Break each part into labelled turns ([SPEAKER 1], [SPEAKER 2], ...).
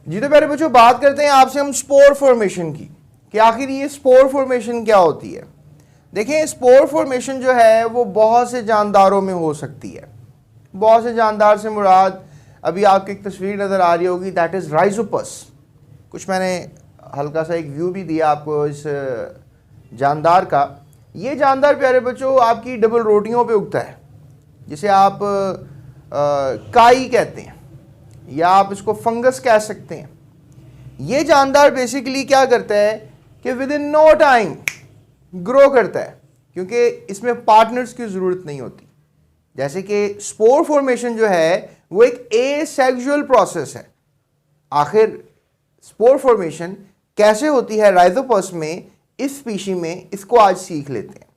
[SPEAKER 1] जी तो प्यारे बच्चों बात करते हैं आपसे हम स्पोर फॉर्मेशन की कि आखिर ये स्पोर फॉर्मेशन क्या होती है। देखिए स्पोर फॉर्मेशन जो है वो बहुत से जानदारों में हो सकती है। बहुत से जानदार से मुराद अभी आपको एक तस्वीर नज़र आ रही होगी, दैट इज़ राइजोपस। कुछ मैंने हल्का सा एक व्यू भी दिया आपको इस जानदार का। ये जानदार प्यारे बच्चों आपकी डबल रोटियों पे उगता है, जिसे आप काई कहते हैं या आप इसको फंगस कह सकते हैं। ये जानदार बेसिकली क्या करता है कि within no time grow करता है, क्योंकि इसमें पार्टनर्स की ज़रूरत नहीं होती। जैसे कि स्पोर फॉर्मेशन जो है वो एक एसेक्सुअल प्रोसेस है। आखिर स्पोर फॉर्मेशन कैसे होती है राइजोपस में, इस स्पीशी में, इसको आज सीख लेते हैं।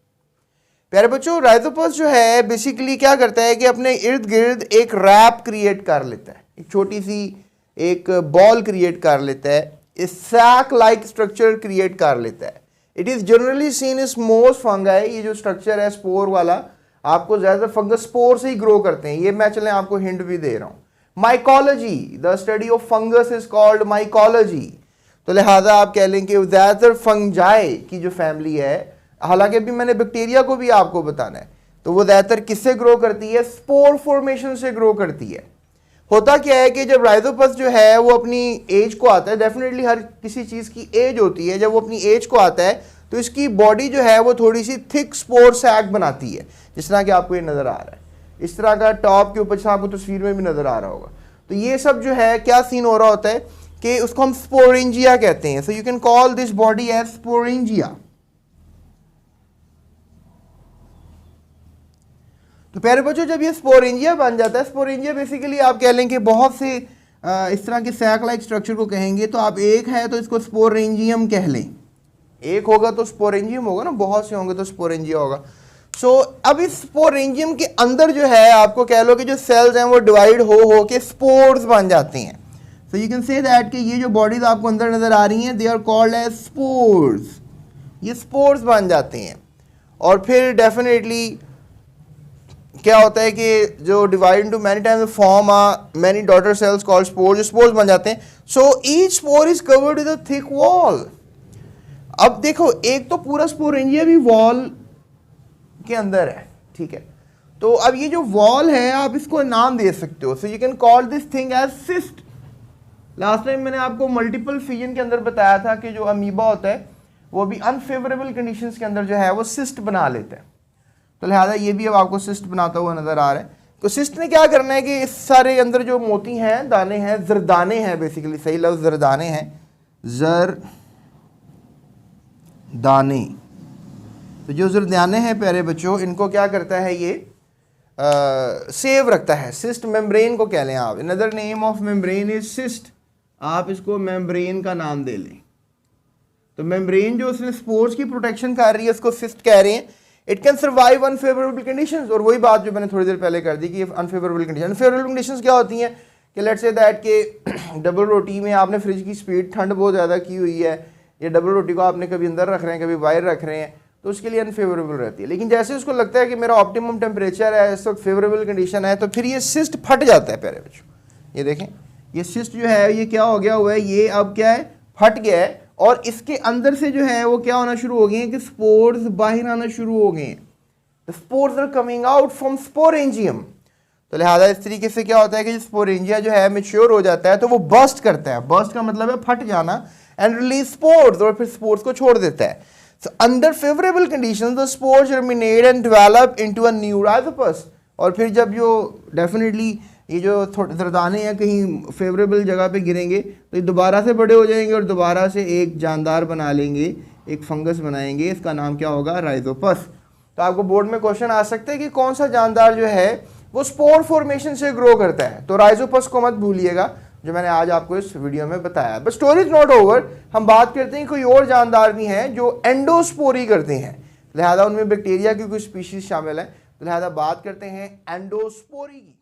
[SPEAKER 1] प्यारे बच्चों राइजोपस जो है बेसिकली क्या करता है कि अपने इर्द गिर्द एक रैप क्रिएट कर लेता है, एक छोटी सी एक बॉल क्रिएट कर लेता है, इस सैक लाइक स्ट्रक्चर क्रिएट कर लेता है। It is generally seen is most fungi. ये जो स्ट्रक्चर है स्पोर वाला, आपको ज़्यादातर फंगस स्पोर से ही ग्रो करते हैं। ये मैं चलें आपको हिंट भी दे रहा हूँ। Mycology, the study of fungus is called mycology. तो लिहाजा आप कह लें कि ज़्यादातर फंजाई की जो फैमिली है, हालांकि अभी मैंने बैक्टीरिया को भी आपको बताना है, तो वो ज़्यादातर किससे ग्रो करती है? स्पोर फॉर्मेशन से ग्रो करती है। होता क्या है कि जब राइजोपस जो है वो अपनी एज को आता है, डेफिनेटली हर किसी चीज़ की एज होती है, जब वो अपनी एज को आता है तो इसकी बॉडी जो है वो थोड़ी सी थिक स्पोर सैक बनाती है, जिस तरह कि आपको ये नज़र आ रहा है। इस तरह का टॉप के ऊपर आपको तस्वीर में भी नज़र आ रहा होगा। तो ये सब जो है क्या सीन हो रहा होता है कि उसको हम स्पोरेंजिया कहते हैं। So you can call this body as sporangia. तो प्यारे बच्चों जब ये स्पोरेंजिया बन जाता है, स्पोरेंजिया बेसिकली आप कह लें कि बहुत से इस तरह के सैक लाइक स्ट्रक्चर को कहेंगे, तो आप एक है तो इसको स्पोरेंजियम कह लें। एक होगा तो स्पोरेंजियम होगा ना, बहुत से होंगे तो स्पोरेंजिया होगा। सो अब इस स्पोरेंजियम के अंदर जो है आपको कह लो कि जो सेल्स हैं वो डिवाइड हो के स्पोर्स बन जाते हैं। So you can say that कि ये जो बॉडीज आपको अंदर नजर आ रही हैं, they are called as spores. ये स्पोर्स बन जाते हैं और फिर डेफिनेटली क्या होता है कि जो divide into many times form many daughter cells called spores, जो स्पोर्स बन जाते हैं। So each spore is covered with a thick wall. अब देखो एक तो पूरा स्पोरेंजिया भी वॉल के अंदर है, ठीक है। तो अब ये जो वॉल है आप इसको नाम दे सकते हो। So you can call this thing as cyst. Last time मैंने आपको मल्टीपल फिजन के अंदर बताया था कि जो अमीबा होता है वो भी अनफेवरेबल कंडीशंस के अंदर जो है वो सिस्ट बना लेता है। तो लिहाजा ये भी अब आपको सिस्ट बनाता हुआ नजर आ रहा है। तो सिस्ट ने क्या करना है कि इस सारे अंदर जो मोती हैं, दाने हैं, जरदाने हैं, बेसिकली सही लफ्ज़ जरदाने हैं, जरदाने। तो जो जरदाने हैं प्यारे बच्चों, इनको क्या करता है ये सेव रखता है। सिस्ट मेम्ब्रेन को कह लें आप। Another name of membrane is cyst. आप इसको मेम्ब्रेन का नाम दे लें। तो मेम्ब्रेन जो उसने स्पोर्स की प्रोटेक्शन कर रही है उसको सिस्ट कह रहे हैं। It can survive unfavourable conditions. और वही बात जो मैंने थोड़ी देर पहले कर दी कि अनफेवरेबल कंडीशन, अनफेवरेबल कंडीशंस क्या होती हैं कि लेट्स से दैट के डबल रोटी में आपने फ्रिज की स्पीड ठंड बहुत ज़्यादा की हुई है, या डबल रोटी को आपने कभी अंदर रख रहे हैं कभी बाहर रख रहे हैं, तो उसके लिए अनफेवरेबल रहती है। लेकिन जैसे उसको लगता है कि मेरा ऑप्टिमम टेम्परेचर है, इस वक्त फेवरेबल कंडीशन है, तो फिर ये सिस्ट फट जाता है प्यारे बच्चों। ये देखें ये सिस्ट जो है ये क्या हो गया हुआ है, ये अब क्या है, फट गया है। और इसके अंदर से जो है वो क्या होना शुरू हो गए हैं कि स्पोर्स बाहर आना शुरू हो गए हैं। The spores are coming out from sporangium। तो लिहाजा इस तरीके से क्या होता है कि स्पोरेंजिया जो है मेच्योर हो जाता है तो वो बर्स्ट करता है। बर्स्ट का मतलब है फट जाना, एंड रिलीज स्पोर्स, और फिर स्पोर्स को छोड़ देता है। So under favorable conditions the spores germinate and develop into a new rhizopus। और फिर जब जो डेफिनेटली ये जो जरदाने हैं कहीं फेवरेबल जगह पे गिरेंगे तो ये दोबारा से बड़े हो जाएंगे और दोबारा से एक जानदार बना लेंगे, एक फंगस बनाएंगे। इसका नाम क्या होगा? राइजोपस। तो आपको बोर्ड में क्वेश्चन आ सकते हैं कि कौन सा जानदार जो है वो स्पोर फॉर्मेशन से ग्रो करता है। तो राइजोपस को मत भूलिएगा जो मैंने आज आपको इस वीडियो में बताया। But story is not over. हम बात करते हैं कोई और जानदार भी हैं जो एंडोस्पोरी करते हैं, लिहाजा उनमें बैक्टीरिया की कुछ स्पीशीज शामिल है। तो लिहाजा बात करते हैं एंडोस्पोरी की।